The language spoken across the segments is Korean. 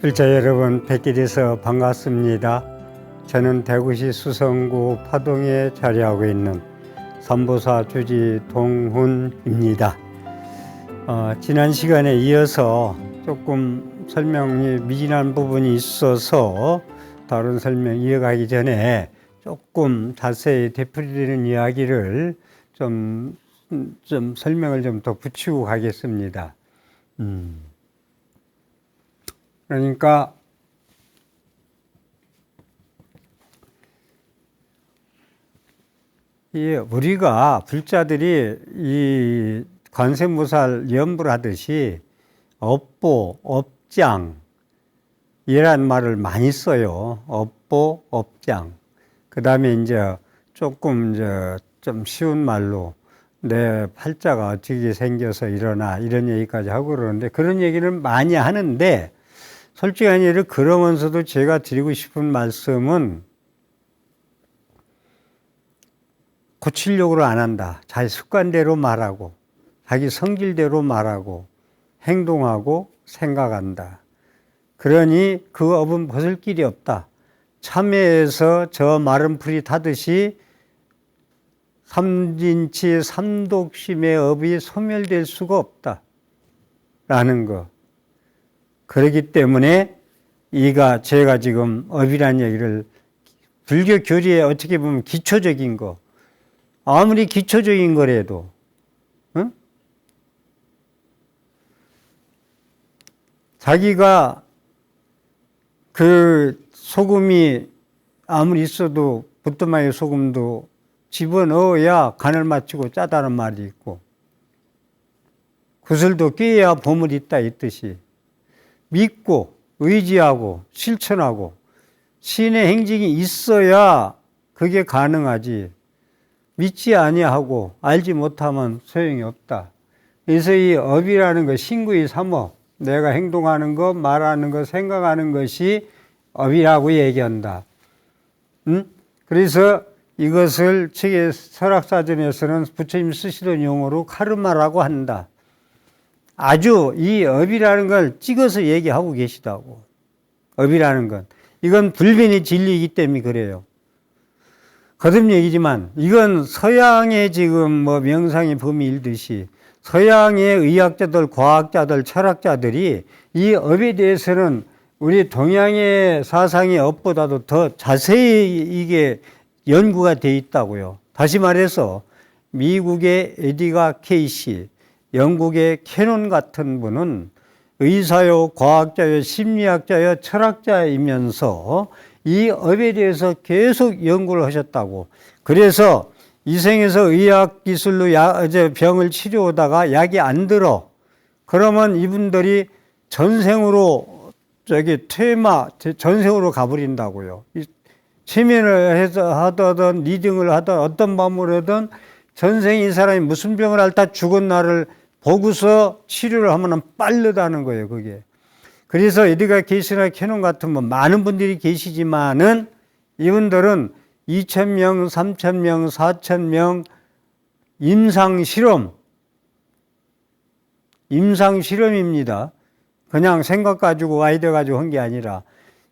불자 여러분 뵙게 돼서 반갑습니다. 저는 대구시 수성구 파동에 자리하고 있는 삼보사 주지 동훈입니다. 지난 시간에 이어서 조금 설명이 미진한 부분이 있어서 다른 설명 이어가기 전에 조금 자세히 되풀이되는 이야기를 좀 설명을 좀 더 붙이고 가겠습니다. 그러니까 우리가 불자들이 이 관세음보살 연불 하듯이 업보, 업장 이란 말을 많이 써요. 업보, 업장. 그 다음에 이제 조금 좀 쉬운 말로 내 팔자가 어떻게 생겨서 일어나 이런 얘기까지 하고 그러는데 그런 얘기를 많이 하는데 솔직한 얘기를 그러면서도 제가 드리고 싶은 말씀은 고치려고 안 한다. 자기 습관대로 말하고 자기 성질대로 말하고 행동하고 생각한다. 그러니 그 업은 벗을 길이 없다. 참회에서 저 마른 풀이 타듯이 삼진치 삼독심의 업이 소멸될 수가 없다. 라는 거. 그렇기 때문에 제가 지금 업이라는 얘기를 불교 교리에 어떻게 보면 기초적인 거, 아무리 기초적인 거라도 자기가 그 소금이 아무리 있어도 부뚜막에 소금도 집어넣어야 간을 맞추고 짜다는 말이 있고 구슬도 꿰야 보물이 있다 이 뜻이 믿고 의지하고 실천하고 신의 행직이 있어야 그게 가능하지 믿지 아니하고 알지 못하면 소용이 없다. 그래서 이 업이라는 거 신구의 삼업 내가 행동하는 것 말하는 것 생각하는 것이 업이라고 얘기한다. 그래서 이것을 책의 설학사전에서는 부처님 쓰시던 용어로 카르마라고 한다. 아주 이 업이라는 걸 찍어서 얘기하고 계시다고. 업이라는 건. 이건 불변의 진리이기 때문에 그래요. 거듭 얘기지만 이건 서양의 지금 명상의 범위 일듯이 서양의 의학자들, 과학자들, 철학자들이 이 업에 대해서는 우리 동양의 사상의 업보다도 더 자세히 이게 연구가 돼 있다고요. 다시 말해서 미국의 에디가 케이시, 영국의 캐논 같은 분은 의사요, 과학자요, 심리학자요, 철학자이면서 이 업에 대해서 계속 연구를 하셨다고. 그래서 이 생에서 의학 기술로 병을 치료하다가 약이 안 들어. 그러면 이분들이 전생으로 전생으로 가버린다고요. 체면을 해서 하든 리딩을 하든 어떤 방법을 하든 전생에 이 사람이 무슨 병을 앓다 죽은 날을 보고서 치료를 하면 빠르다는 거예요, 그게. 그래서 에디가 케이시나 캐논 같은 많은 분들이 계시지만은 이분들은 2,000명, 3,000명, 4,000명 임상실험입니다. 그냥 생각 가지고 아이디어 가지고 한 게 아니라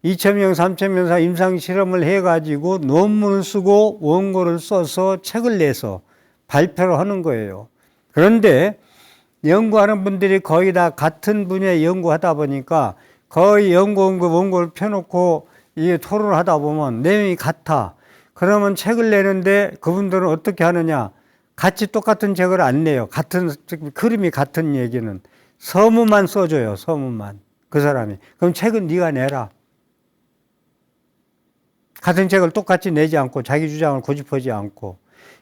2,000명, 3,000명 임상실험을 해가지고 논문을 쓰고 원고를 써서 책을 내서 발표를 하는 거예요. 그런데 연구하는 분들이 거의 다 같은 분야에 연구하다 보니까 거의 연구원 그 원고를 펴놓고 이게 토론을 하다 보면 내용이 같아. 그러면 책을 내는데 그분들은 어떻게 하느냐. 같이 똑같은 책을 안 내요. 같은, 그림이 같은 얘기는. 서문만 써줘요. 서문만. 그 사람이. 그럼 책은 네가 내라. 같은 책을 똑같이 내지 않고 자기 주장을 고집하지 않고.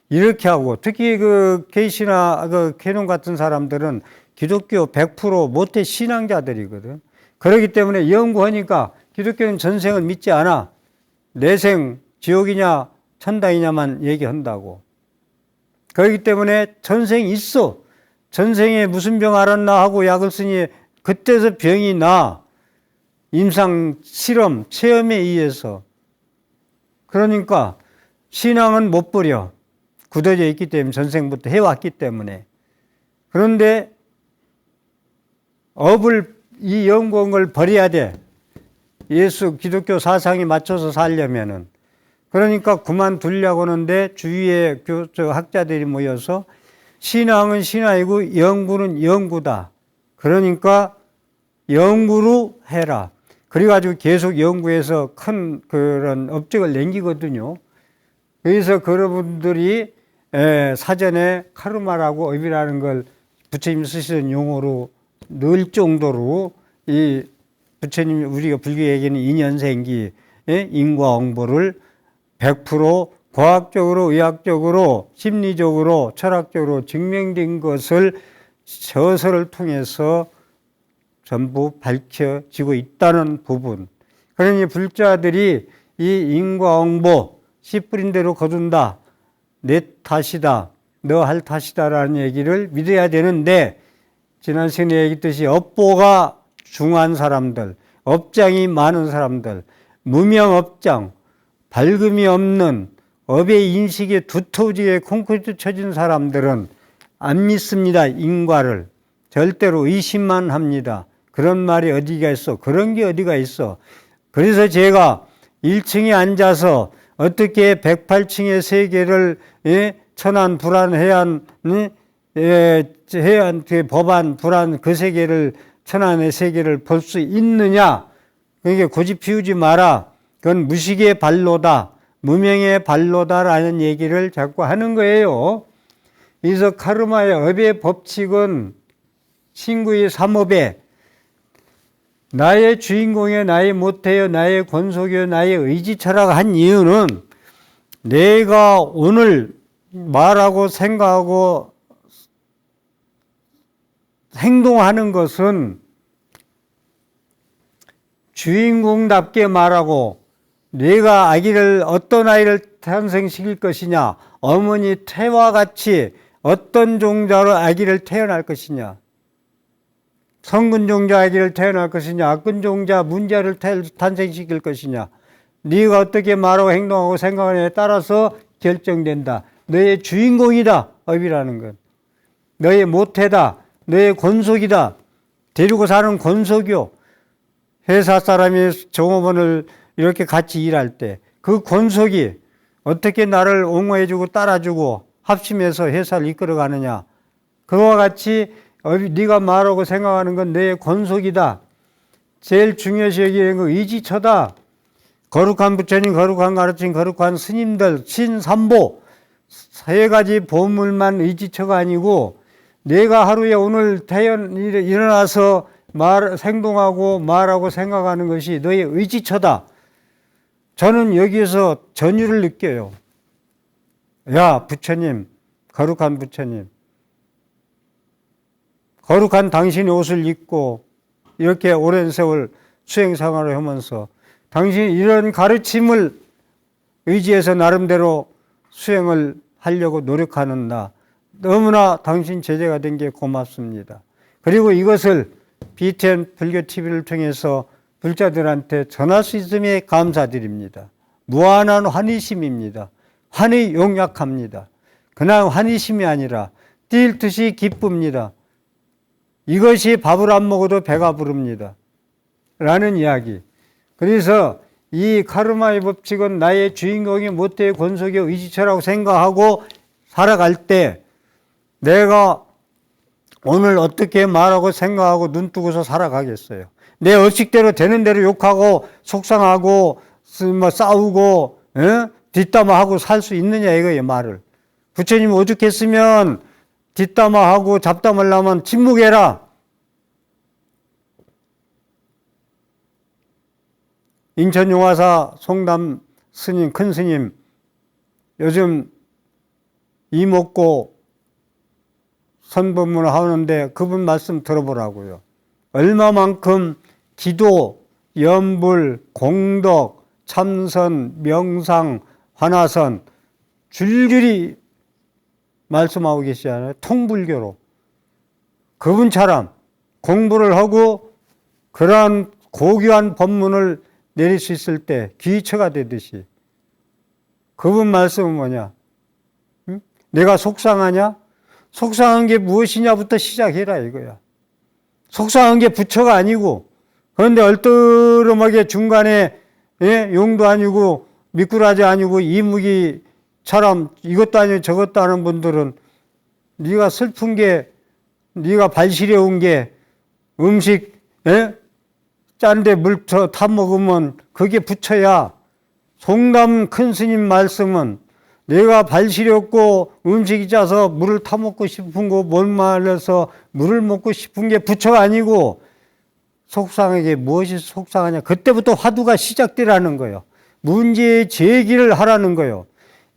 이렇게 하고 특히 그 케이시나 그 캐논 같은 사람들은 기독교 100% 모태 신앙자들이거든. 그렇기 때문에 연구하니까 기독교는 전생을 믿지 않아. 내생 지옥이냐 천당이냐만 얘기한다고. 그렇기 때문에 전생이 있어. 전생에 무슨 병 앓았나 하고 약을 쓰니 그때서 병이 나. 임상 실험 체험에 의해서. 그러니까 신앙은 못 버려. 굳어져 있기 때문에 전생부터 해왔기 때문에. 그런데 업을 이 연구한 걸 버려야 돼. 예수 기독교 사상에 맞춰서 살려면은. 그러니까 그만두려고 하는데 주위에 학자들이 모여서 신앙은 신앙이고 연구는 연구다. 그러니까 연구로 해라. 그래가지고 계속 연구해서 큰 그런 업적을 남기거든요. 그래서 그분들이 사전에 카르마라고 업이라는 걸 부처님 쓰시는 용어로 넣을 정도로 이 부처님이 우리가 불교 얘기는 인연생기, 인과응보를 100% 과학적으로, 의학적으로, 심리적으로, 철학적으로 증명된 것을 저서를 통해서 전부 밝혀지고 있다는 부분. 그러니 불자들이 이 인과응보, 씨 뿌린 대로 거둔다, 내 탓이다, 너 할 탓이다라는 얘기를 믿어야 되는데, 지난 시간에 얘기했듯이 업보가 중한 사람들, 업장이 많은 사람들, 무명업장, 밝음이 없는 업의 인식에 두터워지게 콘크리트 쳐진 사람들은 안 믿습니다. 인과를. 절대로 의심만 합니다. 그런 말이 어디가 있어? 그런 게 어디가 있어? 그래서 제가 1층에 앉아서 어떻게 108층의 세계를 천안, 불안, 해안, 해안, 법안, 불안 그 세계를 천안의 세계를 볼 수 있느냐? 그러니까 고집 피우지 마라. 그건 무식의 발로다. 무명의 발로다라는 얘기를 자꾸 하는 거예요. 그래서 카르마의 업의 법칙은 신구의 삼업에 나의 주인공이여 나의 모태여 나의 권속이여 나의 의지처라고 한 이유는 내가 오늘 말하고 생각하고 행동하는 것은 주인공답게 말하고 내가 아기를 어떤 아이를 탄생시킬 것이냐, 어머니 태와 같이 어떤 종자로 아기를 태어날 것이냐, 성근 종자 아기를 태어날 것이냐, 악근 종자 문자를 탄생시킬 것이냐, 네가 어떻게 말하고 행동하고 생각하느냐에 따라서 결정된다. 너의 주인공이다. 업이라는 건 너의 모태다. 너의 권속이다. 데리고 사는 권속이요. 회사 사람이 종업원을 이렇게 같이 일할 때 그 권속이 어떻게 나를 옹호해주고 따라주고 합심해서 회사를 이끌어가느냐. 그와 같이 네가 말하고 생각하는 건 너의 권속이다. 제일 중요시 여기는 거 의지처다. 거룩한 부처님, 거룩한 가르침, 거룩한 스님들, 신삼보 세 가지 보물만 의지처가 아니고 내가 하루에 오늘 일어나서 행동하고 말하고 생각하는 것이 너의 의지처다. 저는 여기에서 전율을 느껴요. 야, 부처님, 거룩한 부처님. 거룩한 당신의 옷을 입고 이렇게 오랜 세월 수행 생활을 하면서 당신이 이런 가르침을 의지해서 나름대로 수행을 하려고 노력하는 나. 너무나 당신 제자가 된 게 고맙습니다. 그리고 이것을 BTN 불교TV를 통해서 불자들한테 전할 수 있음에 감사드립니다. 무한한 환희심입니다. 환히 용약합니다. 그냥 환희심이 아니라 뛸 듯이 기쁩니다. 이것이 밥을 안 먹어도 배가 부릅니다. 라는 이야기. 그래서 이 카르마의 법칙은 나의 주인공이 모태의 권속의 의지처라고 생각하고 살아갈 때 내가 오늘 어떻게 말하고 생각하고 눈 뜨고서 살아가겠어요. 내 의식대로 되는 대로 욕하고 속상하고 싸우고 뒷담화하고 살 수 있느냐 이거예요. 말을. 부처님이 오죽했으면 뒷담화하고 잡담하려면 침묵해라. 인천용화사 송담 스님, 큰 스님 요즘 이목고 선법문을 하는데 그분 말씀 들어보라고요. 얼마만큼 기도, 염불, 공덕, 참선, 명상, 화나선 줄줄이 말씀하고 계시잖아요. 통불교로. 그분처럼 공부를 하고 그러한 고귀한 법문을 내릴 수 있을 때 귀처가 되듯이 그분 말씀은 뭐냐? 응? 내가 속상하냐? 속상한 게 무엇이냐부터 시작해라 이거야. 속상한 게 부처가 아니고 그런데 얼떠름하게 중간에 용도 아니고 미꾸라지 아니고 이무기처럼 이것도 아니고 저것도 하는 분들은 네가 슬픈 게 네가 발시려운 게 음식 짠데 물 타 먹으면 그게 부처야. 송담 큰 스님 말씀은 내가 발시렸고 음식이 짜서 물을 타 먹고 싶은 거 못 말려서 물을 먹고 싶은 게 부처가 아니고 속상하게 무엇이 속상하냐. 그때부터 화두가 시작되라는 거예요. 문제 제기를 하라는 거예요.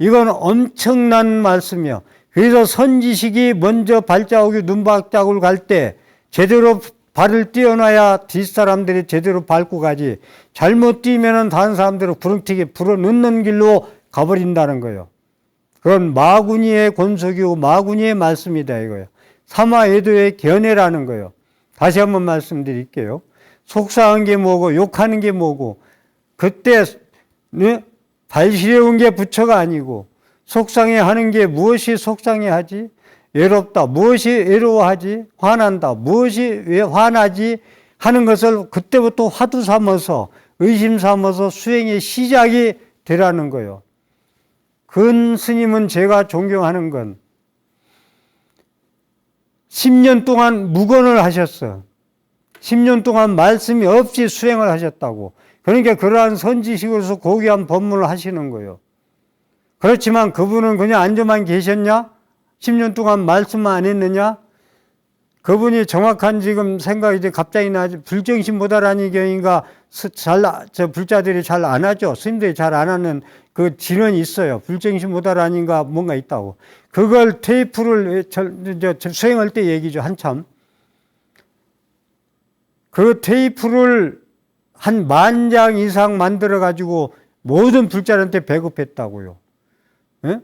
이건 엄청난 말씀이요. 그래서 선지식이 먼저 발자국이 눈박자국을 갈 때 제대로 발을 띄어놔야 뒷사람들이 제대로 밟고 가지. 잘못 뛰면은 다른 사람들을 부렁튀게 불어넣는 길로 가버린다는 거예요. 그건 마구니의 권속이고 마구니의 말씀이다 이거예요. 사마애도의 견해라는 거예요. 다시 한번 말씀드릴게요. 속상한 게 뭐고 욕하는 게 뭐고 그때 발시려운 게 부처가 아니고 속상해하는 게 무엇이 속상해하지? 외롭다. 무엇이 외로워하지? 화난다. 무엇이 왜 화나지? 하는 것을 그때부터 화두 삼아서 의심 삼아서 수행의 시작이 되라는 거예요. 근 스님은 제가 존경하는 건 10년 동안 묵언을 하셨어. 10년 동안 말씀이 없이 수행을 하셨다고. 그러니까 그러한 선지식으로서 고귀한 법문을 하시는 거예요. 그렇지만 그분은 그냥 앉아만 계셨냐? 10년 동안 말씀만 안 했느냐? 그분이 정확한 지금 생각이 이제 갑자기 나지. 불정신보다라는 경우인가 불자들이 잘 안 하죠. 스님들이 잘 안 하는 그 진언이 있어요. 불정신보다라는가 뭔가 있다고. 그걸 테이프를 수행할 때 얘기죠. 한참. 그 테이프를 한 10,000장 이상 만들어 가지고 모든 불자한테 배급했다고요. 예?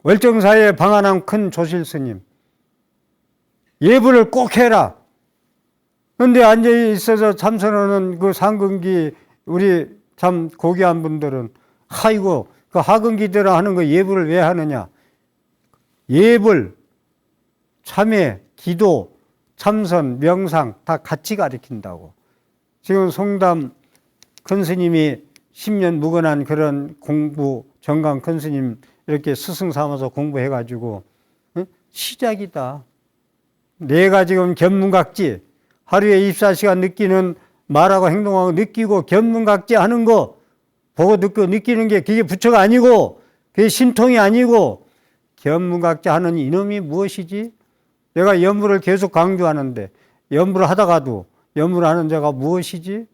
월정사에 방한한 큰 조실 스님. 예불을 꼭 해라. 그런데 앉아 있어서 참선하는 그 상근기 우리 참 고귀한 분들은 아이고 그 하근기대로 하는 거 예불을 왜 하느냐. 예불, 참회, 기도, 참선, 명상 다 같이 가르친다고. 지금 송담 큰 스님이 10년 묵언한 그런 공부 정강 큰 스님 이렇게 스승 삼아서 공부해가지고 시작이다. 내가 지금 견문각지 하루에 24시간 느끼는 말하고 행동하고 느끼고 견문각지 하는 거 보고 느끼는 게 그게 부처가 아니고 그게 신통이 아니고 견문각지 하는 이놈이 무엇이지? 내가 염불을 계속 강조하는데 염불을 하다가도 염불을 하는 자가 무엇이지?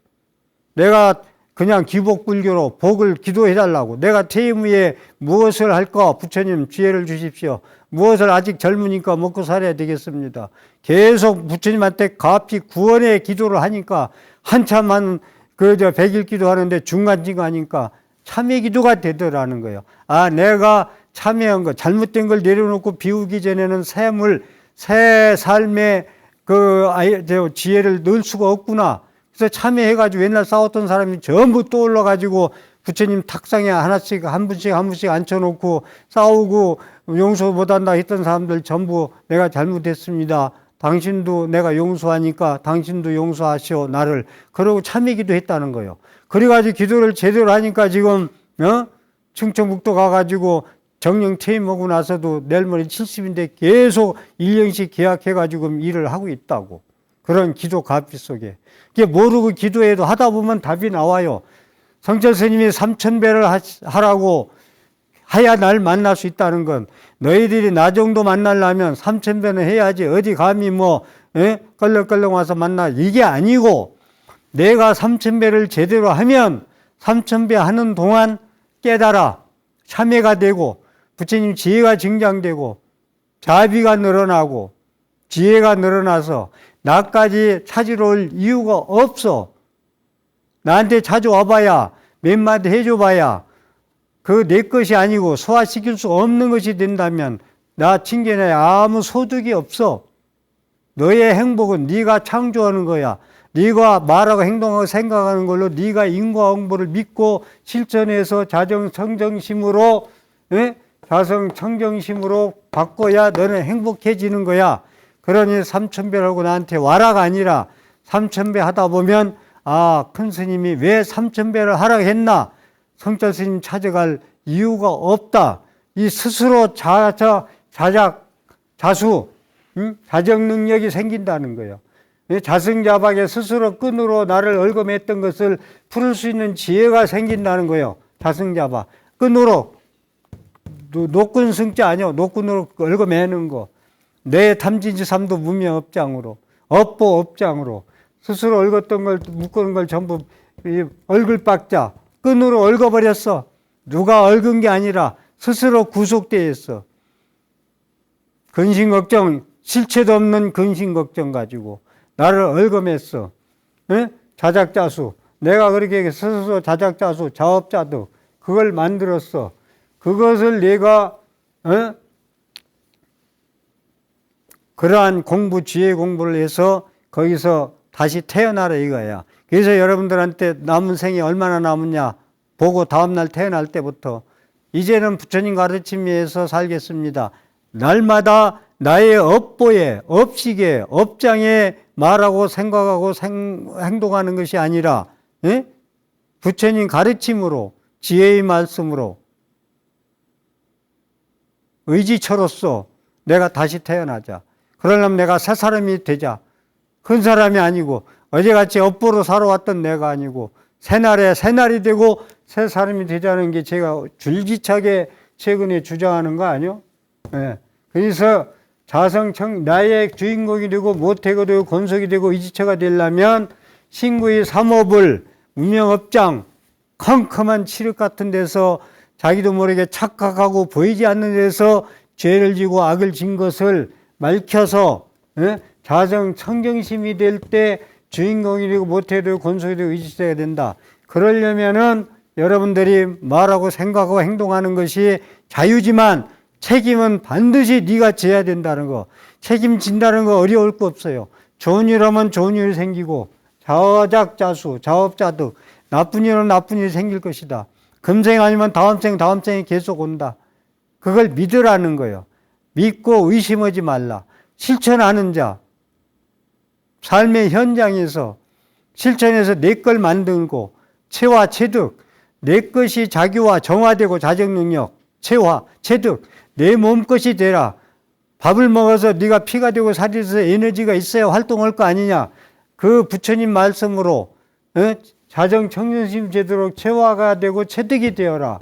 내가 그냥 기복불교로 복을 기도해달라고 내가 퇴임 후에 무엇을 할까? 부처님 지혜를 주십시오. 무엇을 아직 젊으니까 먹고 살아야 되겠습니다. 계속 부처님한테 가피 구원의 기도를 하니까 한참 한 그저 100일 기도하는데 중간지가 하니까 참회 기도가 되더라는 거예요. 아, 내가 참회한 거 잘못된 걸 내려놓고 비우기 전에는 새 삶의 그 지혜를 넣을 수가 없구나. 그래서 참여해가지고 옛날 싸웠던 사람이 전부 떠올라가지고 부처님 탁상에 하나씩 한 분씩 앉혀놓고 싸우고 용서 못한다 했던 사람들 전부 내가 잘못했습니다. 당신도 내가 용서하니까 당신도 용서하시오 나를. 그러고 참여기도 했다는 거예요. 그래가지고 기도를 제대로 하니까 지금 충청북도 가가지고 정령 퇴임하고 나서도 내일 모레 70인데 계속 1년씩 계약해가지고 일을 하고 있다고. 그런 기도 가피 속에. 그게 모르고 기도해도 하다 보면 답이 나와요. 성철 스님이 3,000배를 하라고 해야 날 만날 수 있다는 건 너희들이 나 정도 만나려면 3,000배는 해야지 어디 감히 껄렁껄렁 와서 만나. 이게 아니고 내가 3,000배를 제대로 하면 3,000배 하는 동안 깨달아 참회가 되고 부처님 지혜가 증장되고 자비가 늘어나고 지혜가 늘어나서 나까지 찾으러 올 이유가 없어. 나한테 자주 와봐야 몇 마디 해줘봐야 그 내 것이 아니고 소화시킬 수 없는 것이 된다면 나 칭견에 아무 소득이 없어. 너의 행복은 네가 창조하는 거야. 네가 말하고 행동하고 생각하는 걸로 네가 인과응보를 믿고 실천해서 자정청정심으로 바꿔야 너는 행복해지는 거야. 그러니 삼천배를 하고 나한테 와라가 아니라 삼천배 하다 보면 아, 큰 스님이 왜 삼천배를 하라고 했나? 성철 스님 찾아갈 이유가 없다. 이 스스로 자수, 자정 능력이 생긴다는 거예요. 자승자박에 스스로 끈으로 나를 얽어맸던 것을 풀을 수 있는 지혜가 생긴다는 거예요. 자승자박. 끈으로, 노끈 승자 아니요. 노끈으로 얽어매는 거. 내 탐진지삼도 무명업장으로, 업보업장으로 스스로 얽었던 걸, 묶은 걸 전부 얼굴박자, 끈으로 얽어버렸어. 누가 얽은 게 아니라 스스로 구속되어 있어. 근심걱정, 실체도 없는 근심걱정 가지고 나를 얽어맸어. 자작자수. 내가 그렇게 스스로 자작자수, 자업자득 그걸 만들었어. 그것을 내가 그러한 공부, 지혜 공부를 해서 거기서 다시 태어나라 이거야. 그래서 여러분들한테 남은 생이 얼마나 남았냐 보고 다음날 태어날 때부터 이제는 부처님 가르침에서 살겠습니다. 날마다 나의 업보에, 업식에, 업장에 말하고 생각하고 행동하는 것이 아니라 부처님 가르침으로 지혜의 말씀으로 의지처로서 내가 다시 태어나자. 그러려면 내가 새 사람이 되자. 큰 사람이 아니고 어제같이 업보로 살아왔던 내가 아니고 새날이 되고 새 사람이 되자는 게 제가 줄기차게 최근에 주장하는 거 아니요? 네. 그래서 자성청 나의 주인공이 되고 모태가 되고 권속이 되고 의지처가 되려면 신구의 삼업을 무명업장 컴컴한 칠흑 같은 데서 자기도 모르게 착각하고 보이지 않는 데서 죄를 지고 악을 진 것을 밝혀서 자정 청정심이 될 때 주인공이 되고 모태가 되고 권속이 되고 의지처가 된다. 그러려면은 여러분들이 말하고 생각하고 행동하는 것이 자유지만 책임은 반드시 네가 져야 된다는 거. 책임진다는 거 어려울 거 없어요. 좋은 일 하면 좋은 일이 생기고 자작자수, 자업자득 나쁜 일 하면 나쁜 일이 생길 것이다. 금생 아니면 다음 생이 계속 온다. 그걸 믿으라는 거예요. 믿고 의심하지 말라. 실천하는 자, 삶의 현장에서 실천해서 내 걸 만들고 체화, 체득, 내 것이 자기와 정화되고 자정능력, 체화, 체득, 내 몸것이 되라. 밥을 먹어서 네가 피가 되고 살이 돼서 에너지가 있어야 활동할 거 아니냐. 그 부처님 말씀으로 자정 청정심 제대로 체화가 되고 체득이 되어라.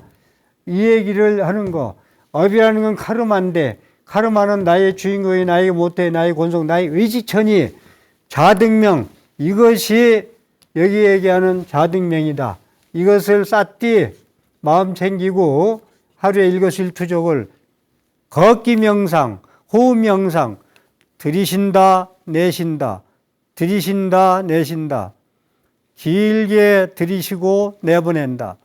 이 얘기를 하는 거. 업이라는 건 카르마인데 카르마는 나의 주인공이 나의 모태, 나의 권속, 나의 의지천이 자등명, 이것이 여기 얘기하는 자등명이다. 이것을 쌓디 마음 챙기고 하루에 일거수일투족을 걷기 명상, 호흡 명상, 들이신다, 내쉰다, 들이신다, 내쉰다. 길게 들이쉬고 내보낸다.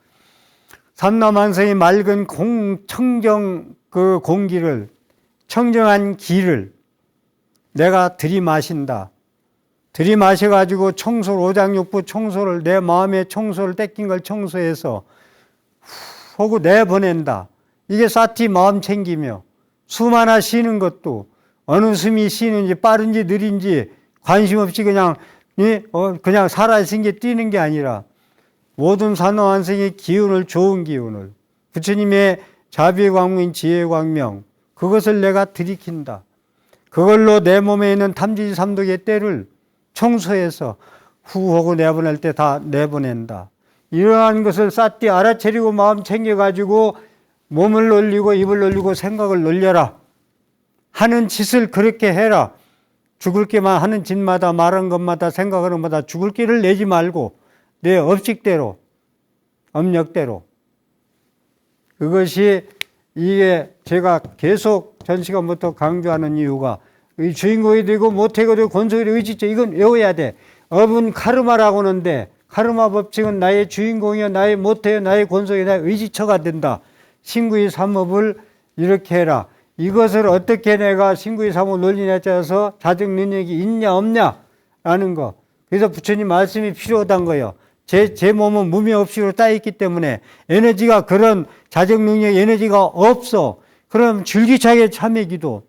삼라만성의 맑은 청정 그 공기를, 청정한 기를 내가 들이마신다. 들이마셔가지고 청소를, 오장육부 청소를, 내 마음의 청소를 뺏긴 걸 청소해서 후 하고 내보낸다. 이게 사티 마음 챙기며 숨 하나 쉬는 것도 어느 숨이 쉬는지 빠른지 느린지 관심 없이 그냥 살아있는 게 뛰는 게 아니라 모든 산화완성의 기운을, 좋은 기운을 부처님의 자비의 광명, 지혜의 광명 그것을 내가 들이킨다. 그걸로 내 몸에 있는 탐지지 삼독의 때를 청소해서 후 하고 내보낼 때 다 내보낸다. 이러한 것을 쌌디 알아차리고 마음 챙겨가지고 몸을 놀리고 입을 놀리고 생각을 놀려라. 하는 짓을 그렇게 해라. 죽을 게만 하는 짓마다 말한 것마다 생각하는 것마다 죽을 길을 내지 말고 내 업식대로, 업력대로. 그것이 이게 제가 계속 전 시간부터 강조하는 이유가 이 주인공이 되고 모태가 되고 권속이 되고 의지처 이건 외워야 돼. 업은 카르마라고 하는데 카르마 법칙은 나의 주인공이요 나의 모태요 나의 권속이요 나의 의지처가 된다. 신구의 삼업을 이렇게 해라. 이것을 어떻게 내가 신구의 삼업을 논리에 짜서 자정 능력이 있냐 없냐 라는 거. 그래서 부처님 말씀이 필요하다는 거예요. 제 몸은 무명업식으로 따있기 때문에 에너지가 그런 자정 능력 에너지가 없어. 그럼 줄기차게 참회 기도,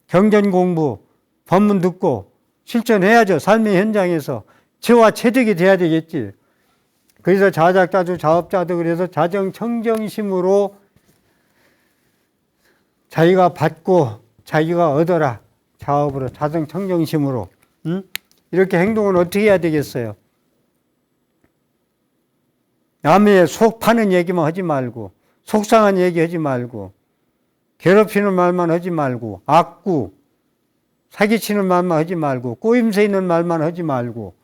경전 공부, 법문 듣고 실천해야죠. 삶의 현장에서 저와 체득이 돼야 되겠지. 그래서 자작자주 자업자득 그래서 자정청정심으로 자기가 받고 자기가 얻어라. 자업으로 자정청정심으로. 이렇게 행동은 어떻게 해야 되겠어요? 남의 속 파는 얘기만 하지 말고 속상한 얘기 하지 말고 괴롭히는 말만 하지 말고 악구 사기치는 말만 하지 말고 꼬임새 있는 말만 하지 말고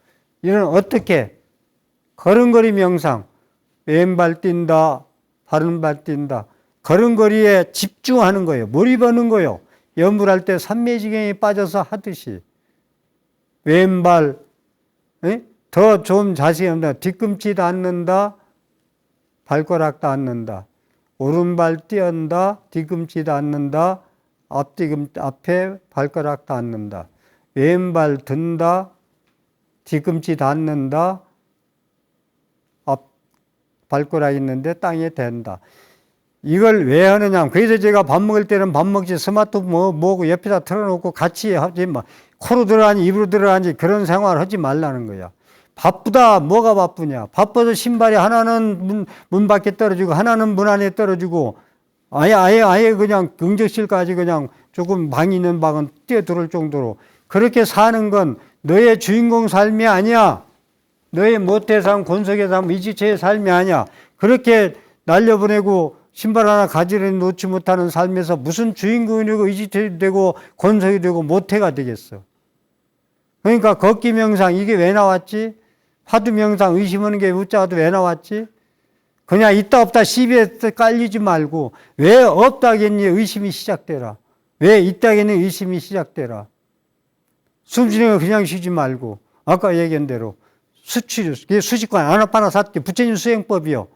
이런 어떻게 걸음걸이 명상 왼발 뛴다 바른발 뛴다 걸음걸이에 집중하는 거예요. 몰입하는 거예요. 염불할 때 삼매지경에 빠져서 하듯이 왼발 더 좀 자세히 합니다. 뒤꿈치도 않는다 발가락도 않는다 오른발 띄었다 뒤꿈치도 않는다 앞에 발가락도 않는다 왼발 든다 뒤꿈치 닿는다 앞 발가락 있는데 땅에 댄다. 이걸 왜 하느냐. 그래서 제가 밥 먹을 때는 밥 먹지 스마트폰 뭐고 옆에다 틀어놓고 같이 하지 마. 코로 들어가니 입으로 들어가니 그런 생활을 하지 말라는 거야. 바쁘다. 뭐가 바쁘냐. 바빠서 신발이 하나는 문 밖에 떨어지고 하나는 문 안에 떨어지고 아예 그냥 응접실까지 그냥 조금 방이 있는 방은 뛰어들을 정도로 그렇게 사는 건 너의 주인공 삶이 아니야. 너의 모태의 삶, 권속의 삶, 이지체의 삶이 아니야. 그렇게 날려보내고 신발 하나 가지를 놓지 못하는 삶에서 무슨 주인공이 되고 이지체이 되고 권속이 되고 모태가 되겠어. 그러니까 걷기 명상 이게 왜 나왔지? 화두 명상 의심하는 게 우자도 왜 나왔지? 그냥 있다 없다 시비에 깔리지 말고 왜 없다겠니 의심이 시작되라. 왜 있다겠니 의심이 시작되라. 숨 쉬는 거 그냥 쉬지 말고 아까 얘기한 대로 수치료, 수식관, 아나파나사티, 부처님 수행법이요.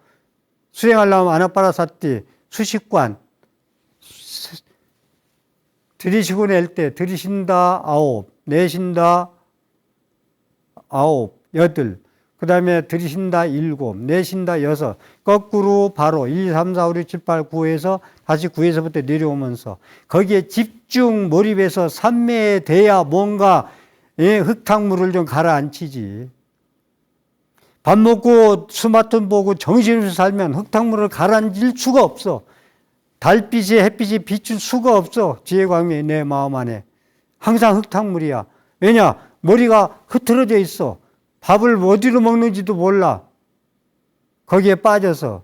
수행하려면 아나파나사티, 수식관. 들이쉬고 낼 때 들이쉰다 9, 내쉰다 9, 8. 그 다음에 들이쉰다 7, 내쉰다 6. 거꾸로 바로 1, 3, 4, 5, 6, 7, 8, 9에서 다시 9에서부터 내려오면서 거기에 집중 몰입해서 삼매에 대야 뭔가 흙탕물을 좀 가라앉히지. 밥 먹고 스마트폰 보고 정신없이 살면 흙탕물을 가라앉힐 수가 없어. 달빛이 햇빛이 비출 수가 없어. 지혜광명이 내 마음 안에. 항상 흙탕물이야. 왜냐? 머리가 흐트러져 있어. 밥을 어디로 먹는지도 몰라. 거기에 빠져서.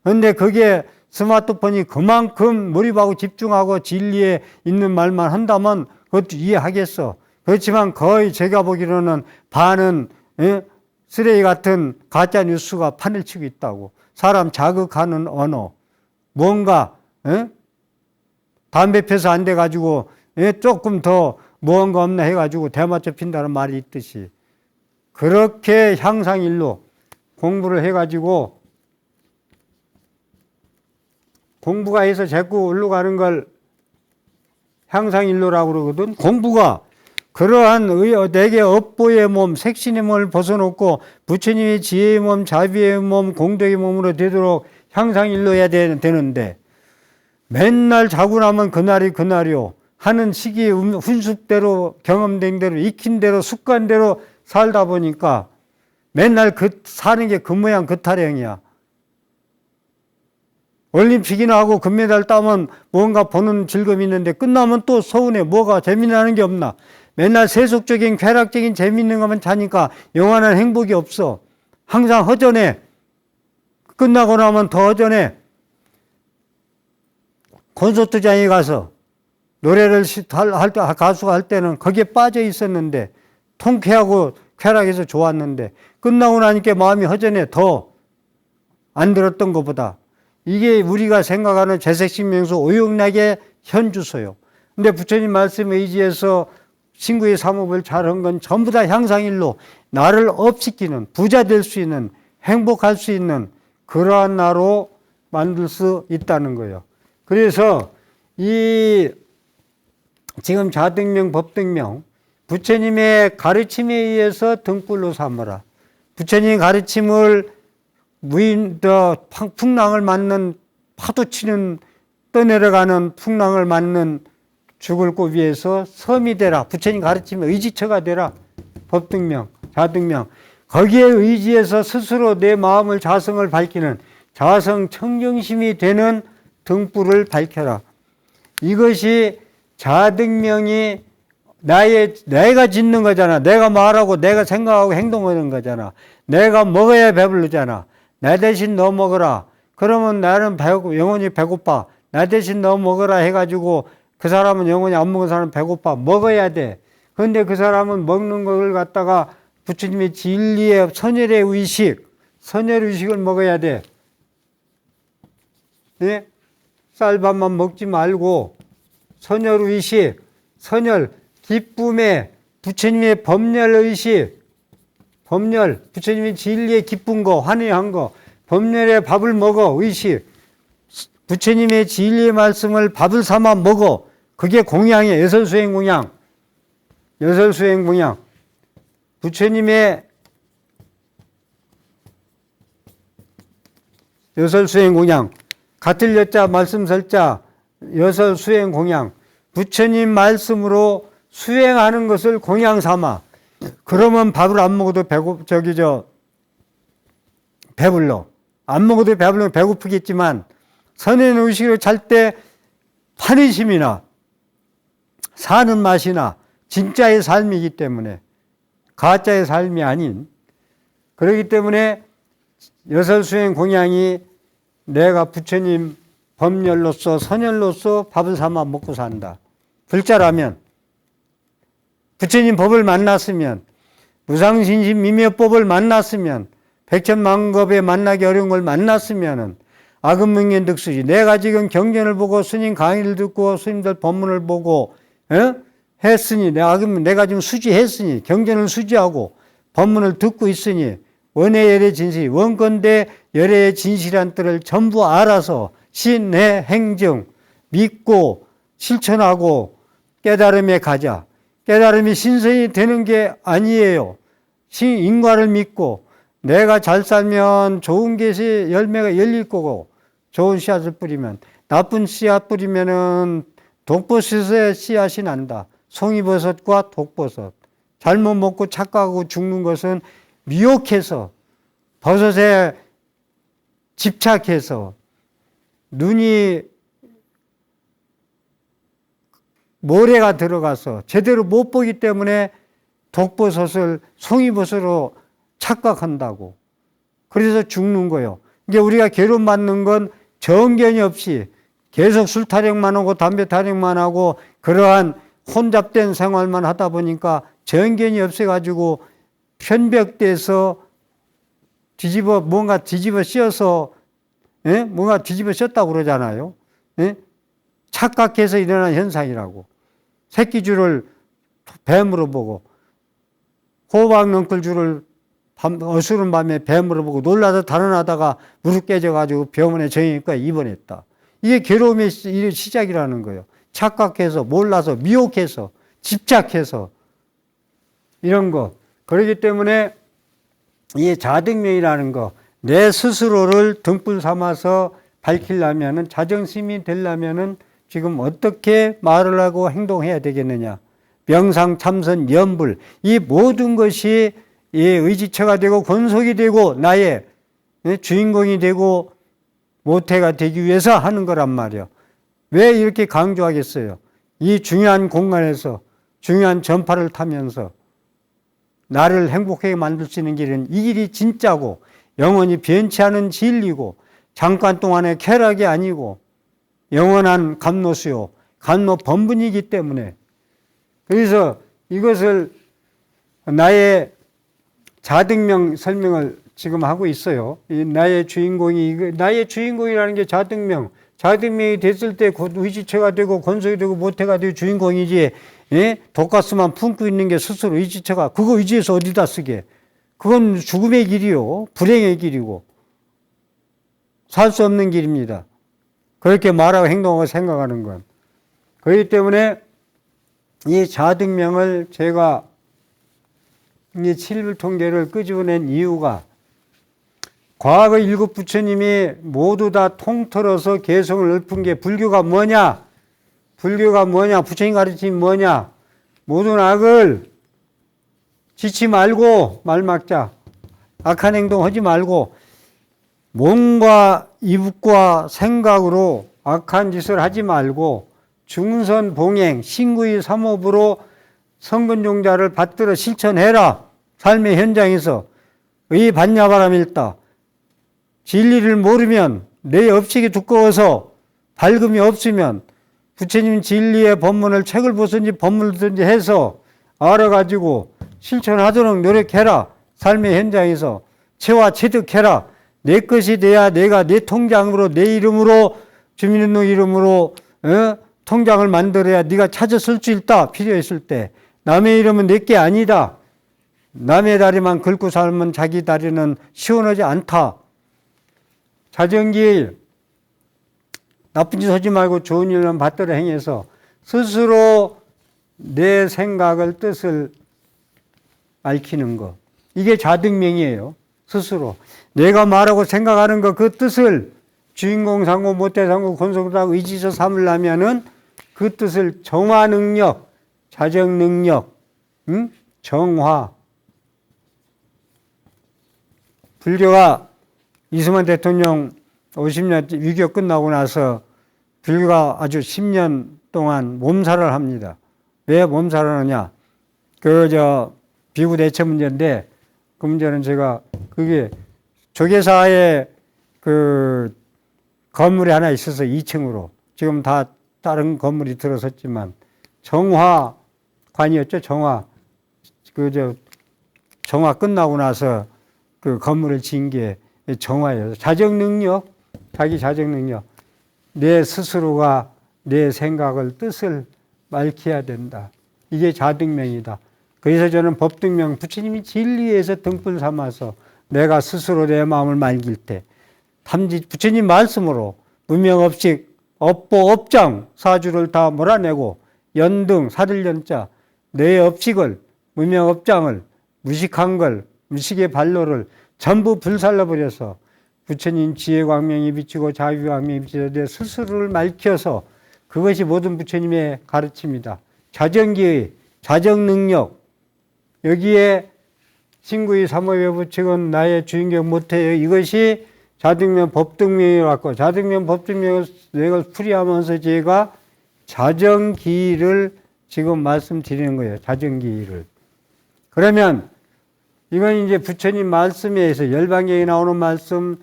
그런데 그게 스마트폰이 그만큼 몰입하고 집중하고 진리에 있는 말만 한다면 그것도 이해하겠어. 그렇지만 거의 제가 보기로는 반은 쓰레기 같은 가짜 뉴스가 판을 치고 있다고. 사람 자극하는 언어. 뭔가 담배 펴서 안 돼가지고 조금 더 뭔가 없나 해가지고 대마초 핀다는 말이 있듯이 그렇게 향상일로 공부를 해가지고 공부가 해서 자꾸 올라가는 걸 향상일로라고 그러거든. 공부가 그러한 내게 업보의 몸, 색신의 몸을 벗어놓고 부처님의 지혜의 몸, 자비의 몸, 공덕의 몸으로 되도록 향상일로 해야 되는데 맨날 자고 나면 그날이 그날이요. 하는 시기에 훈숙대로 경험된 대로 익힌 대로 습관대로 살다 보니까 맨날 사는 게 그 모양 그 타령이야. 올림픽이나 하고 금메달 따면 뭔가 보는 즐거움이 있는데 끝나면 또 서운해. 뭐가 재미나는 게 없나. 맨날 세속적인 쾌락적인 재미있는 것만 차니까 영원한 행복이 없어. 항상 허전해. 끝나고 나면 더 허전해. 콘서트장에 가서 노래를 가수가 할 때는 거기에 빠져 있었는데 통쾌하고 쾌락해서 좋았는데 끝나고 나니까 마음이 허전해. 더 안 들었던 것보다. 이게 우리가 생각하는 재색신명수 오용락의 현주소요. 근데 부처님 말씀에 의지해서 신구의 사업을 잘한 건 전부 다 향상일로 나를 업시키는 부자 될 수 있는 행복할 수 있는 그러한 나로 만들 수 있다는 거예요. 그래서 이 지금 자등명 법등명 부처님의 가르침에 의해서 등불로 삼으라. 부처님의 가르침을 풍랑을 맞는 파도 치는 떠내려가는 풍랑을 맞는 죽을 고비에서 섬이 되라. 부처님 가르치면 의지처가 되라. 법등명, 자등명. 거기에 의지해서 스스로 내 마음을 자성을 밝히는 자성 청정심이 되는 등불을 밝혀라. 이것이 자등명이 내가 짓는 거잖아. 내가 말하고 내가 생각하고 행동하는 거잖아. 내가 먹어야 배부르잖아. 나 대신 너 먹어라. 그러면 나는 영원히 배고파. 나 대신 너 먹어라 해가지고 그 사람은 영원히 안 먹은 사람은 배고파. 먹어야 돼. 그런데 그 사람은 먹는 걸 갖다가 부처님의 진리의 선열의 의식, 선열 의식을 먹어야 돼. 네? 쌀밥만 먹지 말고 선열 의식, 선열, 기쁨의 부처님의 법열 의식, 법열, 부처님의 진리의 기쁜 거, 환희한 거, 법열의 밥을 먹어 의식, 부처님의 진리의 말씀을 밥을 삼아 먹어. 그게 공양이에요. 여설수행 공양. 여설수행 공양. 부처님의 여설수행 공양. 같을 여자 말씀 설자 여설수행 공양. 부처님 말씀으로 수행하는 것을 공양 삼아. 그러면 밥을 안 먹어도 배불러. 안 먹어도 배불러 배고프겠지만 선행 의식으로 잘 때 환희심이나 사는 맛이나 진짜의 삶이기 때문에 가짜의 삶이 아닌, 그렇기 때문에 여설수행 공양이 내가 부처님 법열로서 선열로서 밥을 삼아 먹고 산다. 불자라면 부처님 법을 만났으면 무상신심 미묘법을 만났으면 백천만겁에 만나기 어려운 걸 만났으면은 아금명견득수지. 내가 지금 경전을 보고 스님 강의를 듣고 스님들 법문을 보고 했으니 내가 지금 수지했으니 경전을 수지하고 법문을 듣고 있으니 원의 열의 진실, 원건대 열의 진실한 뜻을 전부 알아서 신내 행정 믿고 실천하고 깨달음에 가자. 깨달음이 신선이 되는 게 아니에요. 인과를 믿고 내가 잘 살면 좋은 것이 열매가 열릴 거고, 좋은 씨앗을 뿌리면, 나쁜 씨앗 뿌리면은 독버섯의 씨앗이 난다. 송이버섯과 독버섯. 잘못 먹고 착각하고 죽는 것은 미혹해서, 버섯에 집착해서, 눈이 모래가 들어가서 제대로 못 보기 때문에 독버섯을 송이버섯으로 착각한다고. 그래서 죽는 거예요. 이게 우리가 괴로움 받는 건 정견이 없이 계속 술 타령만 하고 담배 타령만 하고 그러한 혼잡된 생활만 하다 보니까 정견이 없어가지고 편벽돼서 뭔가 뒤집어 씌어서, 뭔가 뒤집어 씌었다고 그러잖아요. 착각해서 일어난 현상이라고. 새끼줄을 뱀으로 보고, 호박넝쿨줄을 어스른 밤에 뱀으로 보고 놀라서 달아나다가 무릎 깨져가지고 병원에 정형외과 입원했다. 이게 괴로움의 시작이라는 거예요. 착각해서, 몰라서, 미혹해서, 집착해서, 이런 거. 그렇기 때문에 이 자등명이라는 거, 내 스스로를 등불 삼아서 밝히려면은, 자정심이 되려면은 지금 어떻게 말을 하고 행동해야 되겠느냐. 명상, 참선, 연불, 이 모든 것이 이 의지처가 되고 권속이 되고 나의 주인공이 되고 모태가 되기 위해서 하는 거란 말이에요. 왜 이렇게 강조하겠어요? 이 중요한 공간에서 중요한 전파를 타면서 나를 행복하게 만들 수 있는 길은 이 길이 진짜고 영원히 변치 않은 진리고 잠깐 동안의 쾌락이 아니고 영원한 감로수요, 감로 본분이기 때문에, 그래서 이것을 나의 자등명 설명을 지금 하고 있어요. 나의 주인공이라는 게 자등명. 자등명이 됐을 때 곧 의지처가 되고 권속이 되고 모태가 되고 주인공이지. 독가스만 품고 있는 게 스스로 의지처가, 그거 의지해서 어디다 쓰게. 그건 죽음의 길이요, 불행의 길이고 살 수 없는 길입니다. 그렇게 말하고 행동하고 생각하는 건. 그렇기 때문에 이 자등명을 제가 이 7일 통계를 끄집어낸 이유가, 과거 일곱 부처님이 모두 다 통틀어서 개성을 읊은 게 불교가 뭐냐? 불교가 뭐냐? 부처님 가르침이 뭐냐? 모든 악을 짓지 말고 말 막자. 악한 행동 하지 말고 몸과 이북과 생각으로 악한 짓을 하지 말고 중선 봉행, 신구의 삼업으로 성근종자를 받들어 실천해라. 삶의 현장에서 의 반야바람일다. 진리를 모르면 내 업식이 두꺼워서 밝음이 없으면 부처님 진리의 법문을 책을 보든지 법문을 해서 알아가지고 실천하도록 노력해라. 삶의 현장에서 체화 체득해라. 내 것이 돼야 내가 내 통장으로 내 이름으로 주민등록 이름으로 통장을 만들어야 네가 찾아 쓸 수 있다. 필요했을 때. 남의 이름은 내게 아니다. 남의 다리만 긁고 살면 자기 다리는 시원하지 않다. 자정길 나쁜 짓 하지 말고 좋은 일만 받들어 행해서 스스로 내 생각을 뜻을 밝히는 것. 이게 자등명이에요. 스스로. 내가 말하고 생각하는 것 그 뜻을 주인공 상고 모태 상고 권속다 의지서 삼으려면은 그 뜻을 정화 능력, 자정 능력, 정화. 불교가 이승만 대통령 50년 6.25 끝나고 나서 불교가 아주 10년 동안 몸살을 합니다. 왜 몸살을 하느냐? 비구 대처 문제인데 그 문제는 제가 그게 조계사에 건물이 하나 있어서 2층으로 지금 다 다른 건물이 들어섰지만 정화관이었죠. 정화 끝나고 나서 그 건물을 지은 게 정화예요. 자정 능력, 자기 자정 능력. 내 스스로가 내 생각을 뜻을 밝혀야 된다. 이게 자등명이다. 그래서 저는 법등명, 부처님이 진리에서 등불 삼아서 내가 스스로 내 마음을 맑일 때 부처님 말씀으로 무명업식, 업보, 업장, 사주를 다 몰아내고 연등, 사들연자, 내 업식을, 무명업장을, 무식한 걸, 무식의 발로를 전부 불살라버려서 부처님 지혜광명이 비치고 자비광명이 비치고 내 스스로를 밝혀서 그것이 모든 부처님의 가르침이다. 자정기의 자정능력, 여기에 신구의 삼업의 부칙은 나의 주인격 못해요. 이것이 자등면 법등명이라고 자등면 법등명을 내가 풀이하면서 제가 자정기를 지금 말씀드리는 거예요. 자정기를. 그러면 이건 이제 부처님 말씀에 의해서 열반경에 나오는 말씀,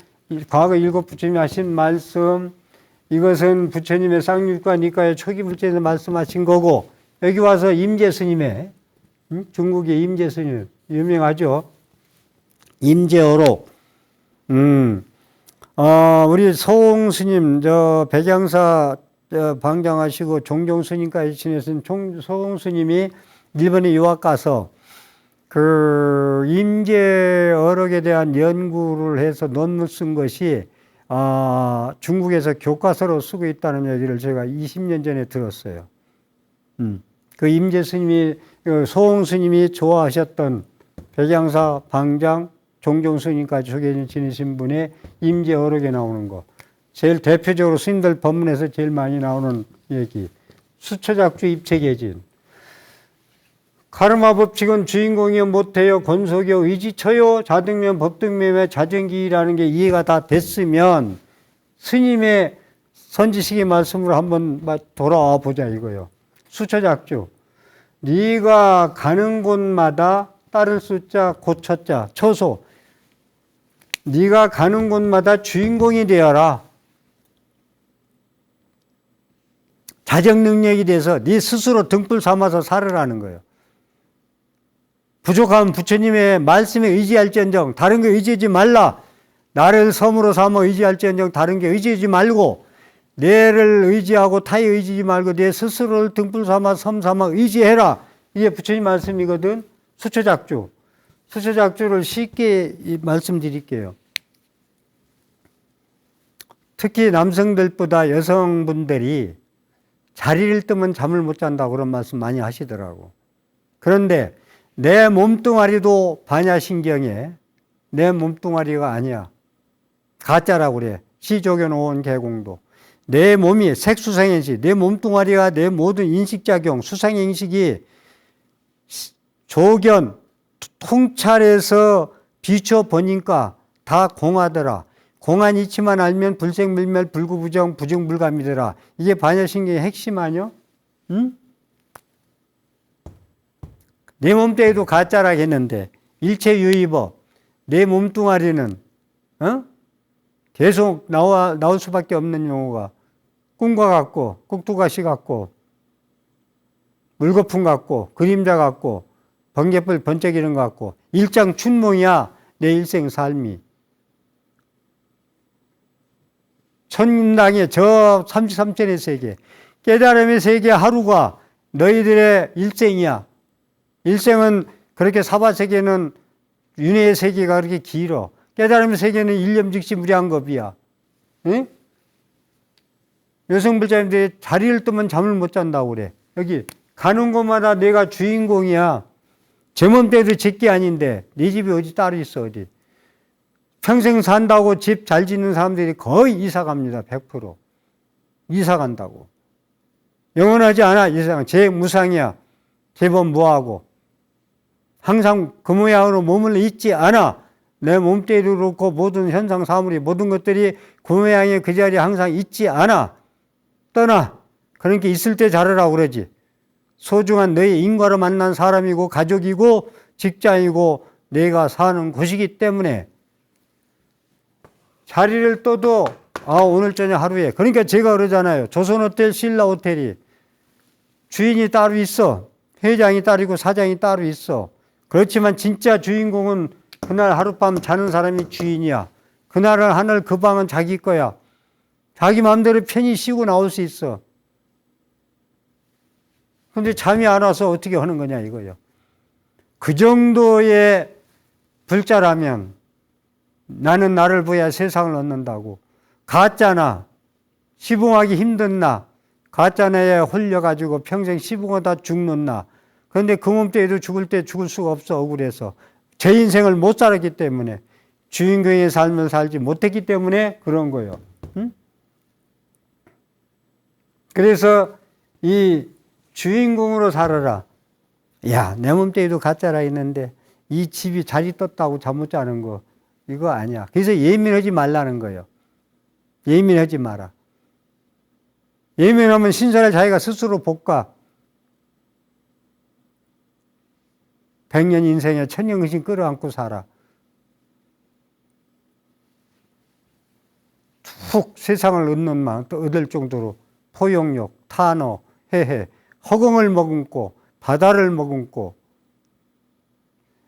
과거 7 부처님이 하신 말씀, 이것은 부처님의 쌍육과 니까의 초기 불제에서 말씀하신 거고, 여기 와서 임재 스님의, 중국의 임재 스님, 유명하죠? 임재어록, 우리 소홍 스님, 백양사 방장하시고 종종 스님까지 지내신 소홍 스님이 일본에 유학 가서 임재어록에 대한 연구를 해서 논문 쓴 것이 중국에서 교과서로 쓰고 있다는 얘기를 제가 20년 전에 들었어요. 그 임재 스님이, 소홍 스님이 좋아하셨던 백양사 방장, 종종 스님까지 속에 지내신 분의 임재어록에 나오는 거. 제일 대표적으로 스님들 법문에서 제일 많이 나오는 얘기. 수처작주 입체계진. 카르마 법칙은 주인공이여 못해요, 권속이여, 의지처요, 자등면, 법등면의 자정기라는 게 이해가 다 됐으면 스님의 선지식의 말씀으로 한번 돌아와 보자 이거요. 수처작주. 네가 가는 곳마다 따를 숫자, 고처자, 처소. 네가 가는 곳마다 주인공이 되어라. 자정 능력이 돼서 네 스스로 등불 삼아서 살으라는 거예요. 부족하면 부처님의 말씀에 의지할지언정 다른 게 의지하지 말라. 나를 섬으로 삼아 의지할지언정 다른 게 의지하지 말고 내를 의지하고 타에 의지하지 말고 내 스스로를 등불 삼아 섬 삼아 의지해라. 이게 부처님 말씀이거든. 수처작주. 수처작주를 쉽게 말씀드릴게요. 특히 남성들보다 여성분들이 자리를 뜨면 잠을 못 잔다고 그런 말씀 많이 하시더라고. 그런데 내 몸뚱아리도 반야신경에 내 몸뚱아리가 아니야. 가짜라고 그래. 시조견 오온 개공도. 내 몸이 색수상행식, 내 몸뚱아리가 내 모든 인식작용, 수상행식이 조견, 통찰해서 비춰보니까 다 공하더라. 공한 이치만 알면 불생불멸, 불구부정, 부증불감이더라. 이게 반야신경의 핵심 아니요? 응? 내 몸뚱아리도 가짜라 했는데 일체유의법, 내 몸뚱아리는 계속 나올 수밖에 없는 용어가 꿈과 같고 꾹두가시 같고 물거품 같고 그림자 같고 번개불 번쩍이는 것 같고 일장춘몽이야. 내 일생 삶이. 천당의 저 33천의 세계, 깨달음의 세계 하루가 너희들의 일생이야. 일생은 그렇게 사바세계는 윤회의 세계가 그렇게 길어. 깨달음의 세계는 일념즉시 무량겁이야. 응? 여성불자님들이 자리를 뜨면 잠을 못 잔다고 그래. 여기 가는 곳마다 내가 주인공이야. 제 몸때도 제게 아닌데 네 집이 어디 따로 있어 어디. 평생 산다고 집 잘 짓는 사람들이 거의 이사 갑니다. 100%. 이사 간다고. 영원하지 않아. 이상 재무상이야. 재범 무하고. 항상 그 모양으로 몸을 잊지 않아. 내 몸뚱이도 그렇고 모든 현상 사물이 모든 것들이 그 모양의 그 자리에 항상 있지 않아. 떠나. 그러니까 있을 때 잘하라고 그러지. 소중한 너의 인과로 만난 사람이고 가족이고 직장이고 내가 사는 곳이기 때문에 자리를 떠도 오늘 저녁 하루에 그러니까 제가 그러잖아요. 조선호텔 신라호텔이 주인이 따로 있어. 회장이 따로 있고 사장이 따로 있어. 그렇지만 진짜 주인공은 그날 하룻밤 자는 사람이 주인이야. 그날은 하늘 그 방은 자기 거야. 자기 마음대로 편히 쉬고 나올 수 있어. 근데 잠이 안 와서 어떻게 하는 거냐 이거예요. 그 정도의 불자라면 나는 나를 보야 세상을 얻는다고. 가짜나 시봉하기 힘든 나, 가짜나에 홀려가지고 평생 시봉하다 죽는 나. 그런데 그 몸때에도 죽을 때 죽을 수가 없어. 억울해서. 제 인생을 못 살았기 때문에 주인공의 삶을 살지 못했기 때문에 그런 거예요. 응? 그래서 이 주인공으로 살아라. 야, 내 몸뚱이도 가짜라 했는데 이 집이 자리 떴다고 잠 못 자는 거 이거 아니야. 그래서 예민하지 말라는 거예요. 예민하지 마라. 예민하면 신선을 자기가 스스로 볶아. 100년 인생에 천년근심 끌어안고 살아. 툭 세상을 얻는 마음 또 얻을 정도로 포용력, 탄호, 해해, 허공을 머금고 바다를 머금고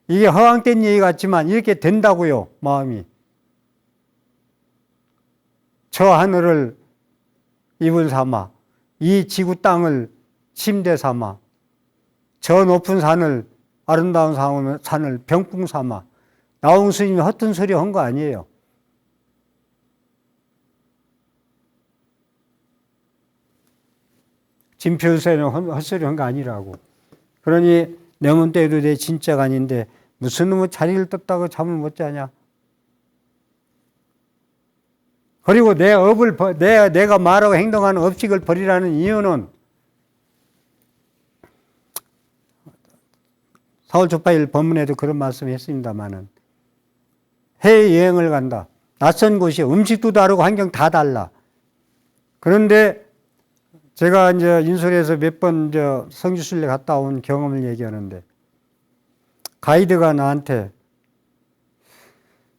이게 허황된 얘기 같지만 이렇게 된다고요. 마음이. 저 하늘을 이불 삼아 이 지구 땅을 침대 삼아 저 높은 산을 아름다운 산을 병풍 삼아 나홍 스님이 헛된 소리 한 거 아니에요. 진표세는 헛소리 한 거 아니라고. 그러니 내 몸때도 내 진짜가 아닌데 무슨 놈의 자리를 떴다고 잠을 못 자냐. 그리고 내가 말하고 행동하는 업식을 버리라는 이유는 사월초파일 법문에도 그런 말씀 했습니다마는 해외여행을 간다. 낯선 곳이 음식도 다르고 환경 다 달라. 그런데 제가 이제 인솔에서 몇 번 성지순례 갔다 온 경험을 얘기하는데 가이드가 나한테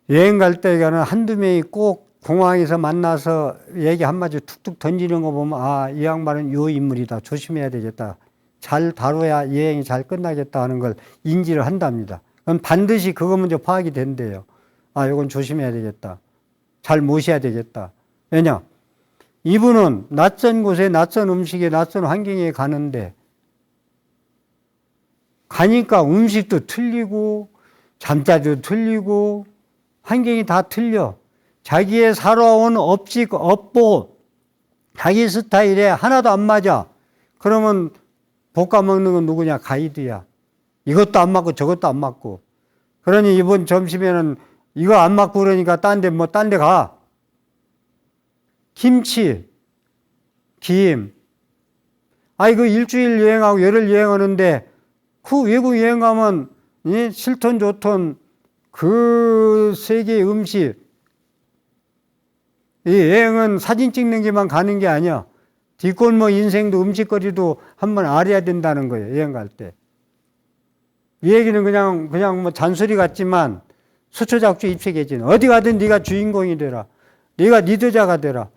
여행 갈 때에는 한두 명이 꼭 공항에서 만나서 얘기 한마디 툭툭 던지는 거 보면 이 양반은 요 인물이다. 조심해야 되겠다. 잘 다뤄야 여행이 잘 끝나겠다 하는 걸 인지를 한답니다. 그럼 반드시 그거 먼저 파악이 된대요. 이건 조심해야 되겠다. 잘 모셔야 되겠다. 왜냐? 이분은 낯선 곳에 낯선 음식에 낯선 환경에 가는데 가니까 음식도 틀리고 잠자리도 틀리고 환경이 다 틀려. 자기의 살아온 업식, 업보, 자기 스타일에 하나도 안 맞아. 그러면 볶아 먹는 건 누구냐? 가이드야. 이것도 안 맞고 저것도 안 맞고. 그러니 이번 점심에는 이거 안 맞고 그러니까 딴 데 가. 김치. 김. 아이, 그 일주일 여행하고 열흘 여행하는데, 그 외국 여행 가면, 싫던 좋던 그 세계 음식, 이 여행은 사진 찍는 게만 가는 게 아니야. 뒷골목 인생도 음식거리도 한번 알아야 된다는 거예요, 여행 갈 때. 이 얘기는 그냥 뭐 잔소리 같지만, 수초작주 입체계진. 어디 가든 네가 주인공이 되라. 네가 리더자가 되라.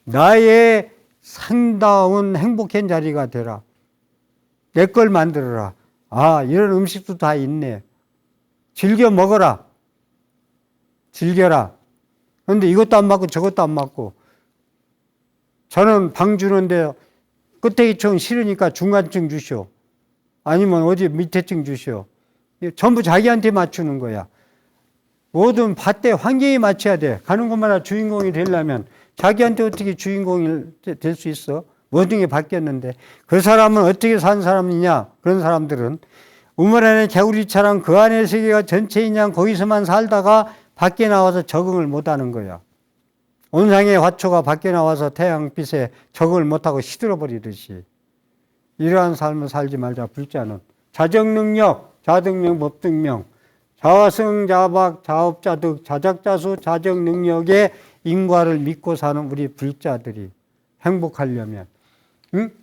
나의 상다운 행복한 자리가 되라. 내 걸 만들어라. 아, 이런 음식도 다 있네. 즐겨 먹어라. 즐겨라. 그런데 이것도 안 맞고 저것도 안 맞고. 저는 방 주는데 끝에기층 싫으니까 중간층 주시오. 아니면 어디 밑에층 주시오. 전부 자기한테 맞추는 거야. 모든 밭대 환경에 맞춰야 돼. 가는 곳마다 주인공이 되려면 자기한테 어떻게 주인공이 될 수 있어? 모든 게 바뀌었는데 그 사람은 어떻게 산 사람이냐? 그런 사람들은 우물 안에 개구리처럼 그 안의 세계가 전체이냐 거기서만 살다가 밖에 나와서 적응을 못하는 거야. 온상의 화초가 밖에 나와서 태양빛에 적응을 못하고 시들어버리듯이 이러한 삶을 살지 말자. 불자는 자정능력, 자등명, 법등명, 자화성, 자박, 자업자득, 자작자수, 자정능력의 인과를 믿고 사는 우리 불자들이 행복하려면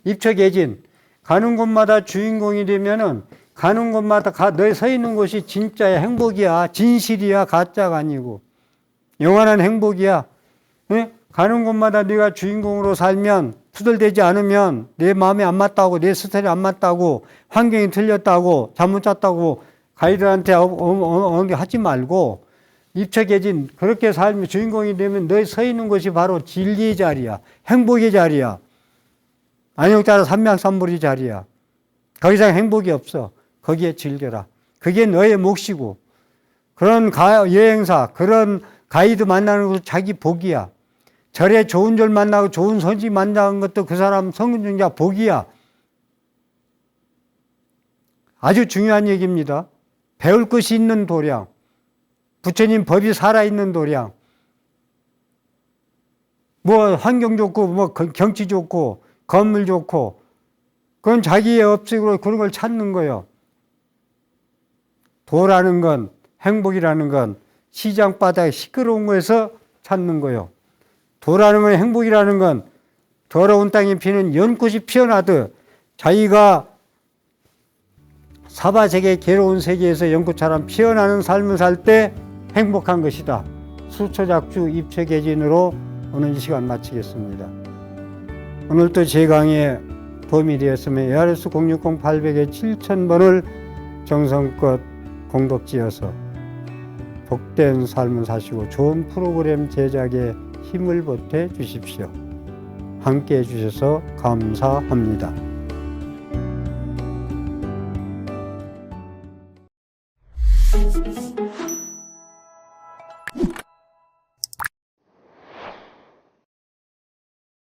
입처계진, 가는 곳마다 주인공이 되면은 가는 곳마다 너희 서 있는 곳이 진짜야. 행복이야. 진실이야. 가짜가 아니고 영원한 행복이야. 가는 곳마다 네가 주인공으로 살면 투덜대지 않으면 내 마음에 안 맞다고, 내 스타일이 안 맞다고, 환경이 틀렸다고, 잘못 짰다고 가이드한테 어느 하지 말고 입처계진, 그렇게 살면 주인공이 되면 너희 서 있는 곳이 바로 진리의 자리야. 행복의 자리야. 안역자라 삼명삼불의 자리야. 더 이상 행복이 없어. 거기에 즐겨라. 그게 너의 몫이고, 그런 여행사, 그런 가이드 만나는 것도 자기 복이야. 절에 좋은 절 만나고 좋은 선지 만나는 것도 그 사람 성근중자 복이야. 아주 중요한 얘기입니다. 배울 것이 있는 도량, 부처님 법이 살아있는 도량, 뭐 환경 좋고 뭐 경치 좋고 건물 좋고 그건 자기의 업적으로 그런 걸 찾는 거예요. 도라는 건, 행복이라는 건 시장 바닥에 시끄러운 거에서 찾는 거예요. 도라는 건, 행복이라는 건 더러운 땅에 피는 연꽃이 피어나듯 자기가 사바세계 괴로운 세계에서 연꽃처럼 피어나는 삶을 살 때 행복한 것이다. 수초작주 입체계진으로 오늘 이 시간 마치겠습니다. 오늘도 제 강의에 도움이 되었으면 ARS 060-800에 7000번을 정성껏 공덕지어서 복된 삶을 사시고 좋은 프로그램 제작에 힘을 보태 주십시오. 함께 해주셔서 감사합니다.